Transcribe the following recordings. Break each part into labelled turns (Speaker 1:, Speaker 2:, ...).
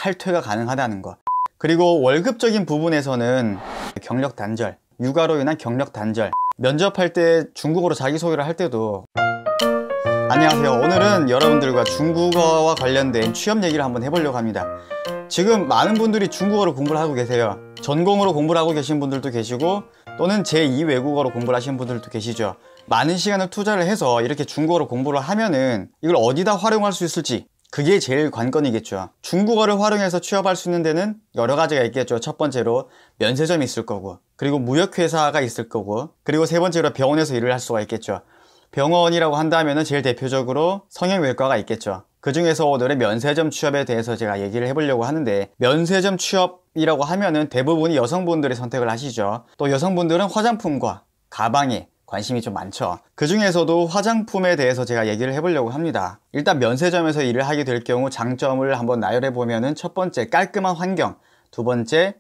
Speaker 1: 칼퇴가 가능하다는 것, 그리고 월급적인 부분에서는 경력 단절, 육아로 인한 경력 단절, 면접할 때 중국어로 자기소개를 할 때도 안녕하세요. 오늘은 여러분들과 중국어와 관련된 취업 얘기를 한번 해보려고 합니다. 지금 많은 분들이 중국어로 공부를 하고 계세요. 전공으로 공부를 하고 계신 분들도 계시고 또는 제2 외국어로 공부를 하시는 분들도 계시죠. 많은 시간을 투자를 해서 이렇게 중국어로 공부를 하면은 이걸 어디다 활용할 수 있을지, 그게 제일 관건이겠죠. 중국어를 활용해서 취업할 수 있는 데는 여러 가지가 있겠죠. 첫 번째로 면세점이 있을 거고, 그리고 무역회사가 있을 거고, 그리고 세 번째로 병원에서 일을 할 수가 있겠죠. 병원이라고 한다면은 제일 대표적으로 성형외과가 있겠죠. 그 중에서 오늘의 면세점 취업에 대해서 제가 얘기를 해보려고 하는데, 면세점 취업이라고 하면은 대부분이 여성분들이 선택을 하시죠. 또 여성분들은 화장품과 가방에 관심이 좀 많죠. 그 중에서도 화장품에 대해서 제가 얘기를 해보려고 합니다. 일단 면세점에서 일을 하게 될 경우 장점을 한번 나열해 보면은, 첫 번째 깔끔한 환경, 두 번째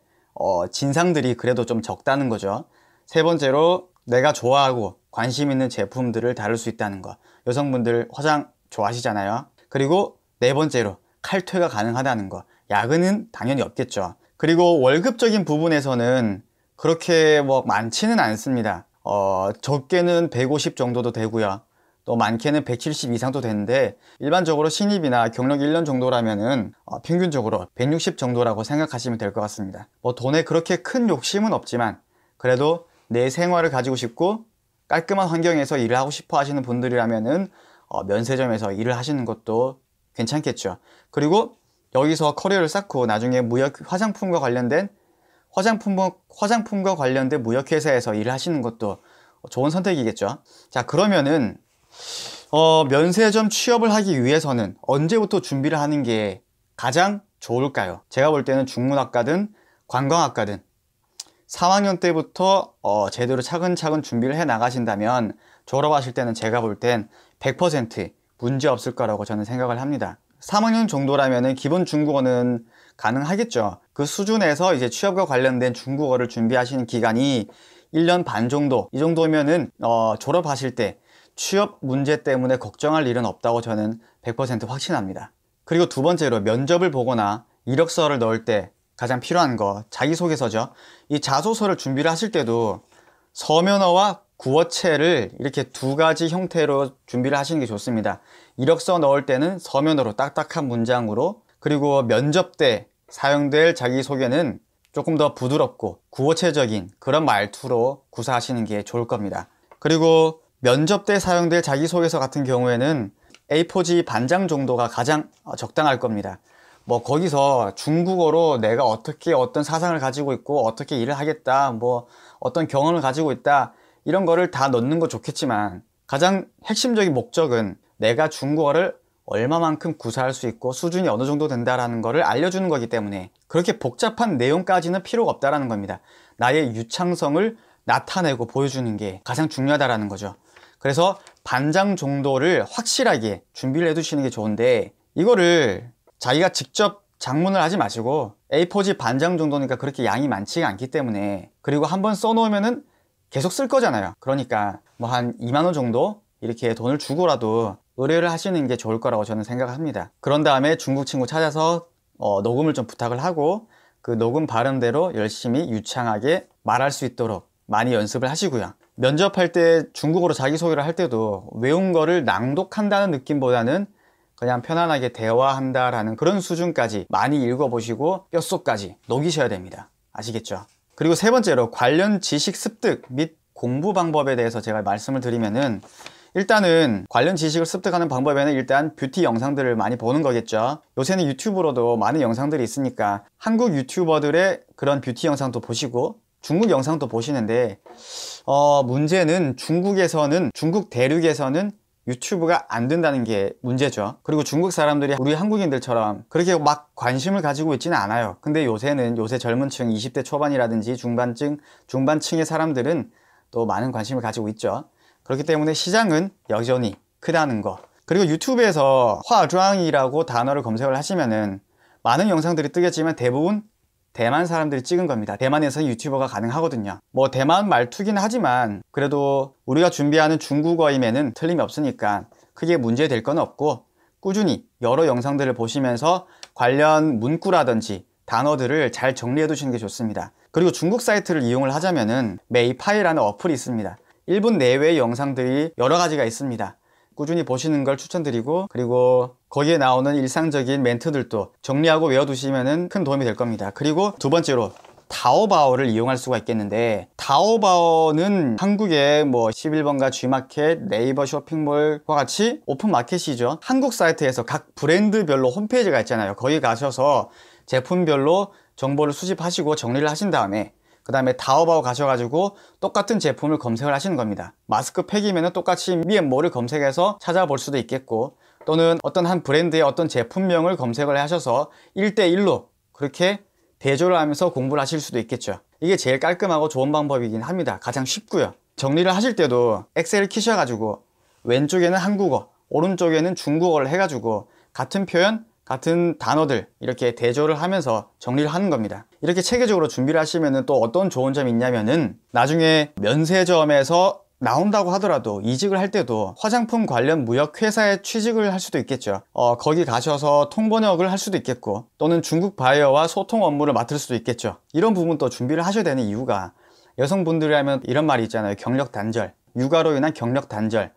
Speaker 1: 진상들이 그래도 좀 적다는 거죠. 세 번째로 내가 좋아하고 관심 있는 제품들을 다룰 수 있다는 거. 여성분들 화장 좋아하시잖아요. 그리고 네 번째로 칼퇴가 가능하다는 거. 야근은 당연히 없겠죠. 그리고 월급적인 부분에서는 그렇게 뭐 많지는 않습니다. 적게는 150 정도도 되고요. 또 많게는 170 이상도 되는데, 일반적으로 신입이나 경력 1년 정도라면은 평균적으로 160 정도라고 생각하시면 될 것 같습니다. 뭐 돈에 그렇게 큰 욕심은 없지만 그래도 내 생활을 가지고 싶고 깔끔한 환경에서 일을 하고 싶어 하시는 분들이라면은 면세점에서 일을 하시는 것도 괜찮겠죠. 그리고 여기서 커리어를 쌓고 나중에 화장품과 관련된 무역회사에서 일을 하시는 것도 좋은 선택이겠죠. 자, 그러면은 면세점 취업을 하기 위해서는 언제부터 준비를 하는 게 가장 좋을까요? 제가 볼 때는 중문학과든 관광학과든 3학년 때부터 제대로 차근차근 준비를 해 나가신다면 졸업하실 때는 제가 볼 땐 100% 문제 없을 거라고 저는 생각을 합니다. 3학년 정도라면은 기본 중국어는 가능하겠죠. 그 수준에서 이제 취업과 관련된 중국어를 준비하시는 기간이 1년 반 정도, 이 정도면은 졸업하실 때 취업 문제 때문에 걱정할 일은 없다고 저는 100% 확신합니다. 그리고 두 번째로 면접을 보거나 이력서를 넣을 때 가장 필요한 거, 자기소개서죠. 이 자소서를 준비를 하실 때도 서면어와 구어체를 이렇게 두 가지 형태로 준비를 하시는 게 좋습니다. 이력서 넣을 때는 서면어로 딱딱한 문장으로, 그리고 면접 때 사용될 자기소개는 조금 더 부드럽고 구어체적인 그런 말투로 구사하시는 게 좋을 겁니다. 그리고 면접 때 사용될 자기소개서 같은 경우에는 A4지 반장 정도가 가장 적당할 겁니다. 뭐 거기서 중국어로 내가 어떤 사상을 가지고 있고 어떻게 일을 하겠다, 뭐 어떤 경험을 가지고 있다, 이런 거를 다 넣는 거 좋겠지만 가장 핵심적인 목적은 내가 중국어를 얼마만큼 구사할 수 있고 수준이 어느 정도 된다라는 거를 알려주는 거기 때문에 그렇게 복잡한 내용까지는 필요가 없다라는 겁니다. 나의 유창성을 나타내고 보여주는 게 가장 중요하다라는 거죠. 그래서 반장 정도를 확실하게 준비를 해 두시는 게 좋은데, 이거를 자기가 직접 작문을 하지 마시고 A4지 반장 정도니까 그렇게 양이 많지가 않기 때문에, 그리고 한번 써놓으면은 계속 쓸 거잖아요. 그러니까 뭐 한 2만 원 정도 이렇게 돈을 주고라도 의뢰를 하시는 게 좋을 거라고 저는 생각합니다. 그런 다음에 중국 친구 찾아서 녹음을 좀 부탁을 하고 그 녹음 발음대로 열심히 유창하게 말할 수 있도록 많이 연습을 하시고요. 면접할 때 중국어로 자기소개를 할 때도 외운 거를 낭독한다는 느낌보다는 그냥 편안하게 대화한다라는 그런 수준까지 많이 읽어보시고 뼛속까지 녹이셔야 됩니다. 아시겠죠? 그리고 세 번째로 관련 지식 습득 및 공부 방법에 대해서 제가 말씀을 드리면은, 일단은 관련 지식을 습득하는 방법에는 일단 뷰티 영상들을 많이 보는 거겠죠. 요새는 유튜브로도 많은 영상들이 있으니까 한국 유튜버들의 그런 뷰티 영상도 보시고 중국 영상도 보시는데, 문제는 중국 대륙에서는 유튜브가 안 된다는 게 문제죠. 그리고 중국 사람들이 우리 한국인들처럼 그렇게 막 관심을 가지고 있지는 않아요. 근데 요새 젊은 층 20대 초반이라든지 중반층의 사람들은 또 많은 관심을 가지고 있죠. 그렇기 때문에 시장은 여전히 크다는 거. 그리고 유튜브에서 화장이라고 단어를 검색을 하시면은 많은 영상들이 뜨겠지만 대부분 대만 사람들이 찍은 겁니다. 대만에서 유튜버가 가능하거든요. 뭐 대만 말투긴 하지만 그래도 우리가 준비하는 중국어임에는 틀림이 없으니까 크게 문제될 건 없고, 꾸준히 여러 영상들을 보시면서 관련 문구라든지 단어들을 잘 정리해 두시는 게 좋습니다. 그리고 중국 사이트를 이용을 하자면은 메이파이라는 어플이 있습니다. 1분 내외의 영상들이 여러 가지가 있습니다. 꾸준히 보시는 걸 추천드리고, 그리고 거기에 나오는 일상적인 멘트들도 정리하고 외워두시면 큰 도움이 될 겁니다. 그리고 두 번째로 타오바오를 이용할 수가 있겠는데, 타오바오는 한국의 뭐 11번가 G마켓, 네이버 쇼핑몰과 같이 오픈마켓이죠. 한국 사이트에서 각 브랜드별로 홈페이지가 있잖아요. 거기 가셔서 제품별로 정보를 수집하시고 정리를 하신 다음에 그 다음에 타오바오 가셔가지고 똑같은 제품을 검색을 하시는 겁니다. 마스크팩이면 똑같이 미앤모를 검색해서 찾아볼 수도 있겠고, 또는 어떤 한 브랜드의 어떤 제품명을 검색을 하셔서 1대1로 그렇게 대조를 하면서 공부를 하실 수도 있겠죠. 이게 제일 깔끔하고 좋은 방법이긴 합니다. 가장 쉽고요. 정리를 하실 때도 엑셀을 키셔가지고 왼쪽에는 한국어, 오른쪽에는 중국어를 해가지고 같은 표현, 같은 단어들 이렇게 대조를 하면서 정리를 하는 겁니다. 이렇게 체계적으로 준비를 하시면 또 어떤 좋은 점이 있냐면은 나중에 면세점에서 나온다고 하더라도 이직을 할 때도 화장품 관련 무역 회사에 취직을 할 수도 있겠죠. 거기 가셔서 통번역을 할 수도 있겠고, 또는 중국 바이어와 소통 업무를 맡을 수도 있겠죠. 이런 부분도 준비를 하셔야 되는 이유가, 여성분들이라면 이런 말이 있잖아요. 경력 단절, 육아로 인한 경력 단절,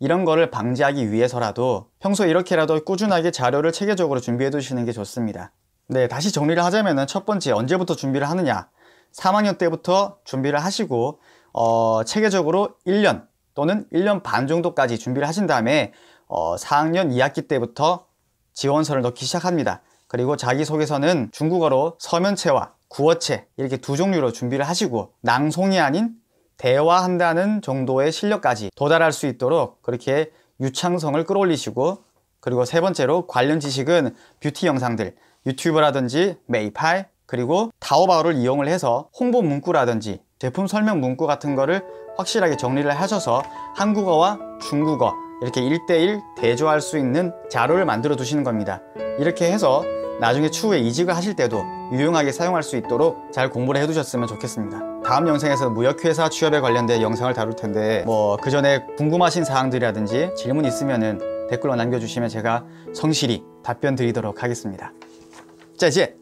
Speaker 1: 이런 거를 방지하기 위해서라도 평소에 이렇게라도 꾸준하게 자료를 체계적으로 준비해 두시는 게 좋습니다. 네, 다시 정리를 하자면 첫 번째, 언제부터 준비를 하느냐. 3학년 때부터 준비를 하시고 체계적으로 1년 또는 1년 반 정도까지 준비를 하신 다음에 4학년 2학기 때부터 지원서를 넣기 시작합니다. 그리고 자기소개서는 중국어로 서면체와 구어체 이렇게 두 종류로 준비를 하시고, 낭송이 아닌 대화한다는 정도의 실력까지 도달할 수 있도록 그렇게 유창성을 끌어올리시고, 그리고 세 번째로 관련 지식은 뷰티 영상들, 유튜브라든지 메이파이, 그리고 타오바오를 이용을 해서 홍보 문구라든지 제품 설명 문구 같은 거를 확실하게 정리를 하셔서 한국어와 중국어 이렇게 1대1 대조할 수 있는 자료를 만들어 두시는 겁니다. 이렇게 해서 나중에 추후에 이직을 하실 때도 유용하게 사용할 수 있도록 잘 공부를 해두셨으면 좋겠습니다. 다음 영상에서 무역회사 취업에 관련된 영상을 다룰 텐데, 그 전에 궁금하신 사항들이라든지 질문 있으면은 댓글로 남겨주시면 제가 성실히 답변 드리도록 하겠습니다. 자, 이제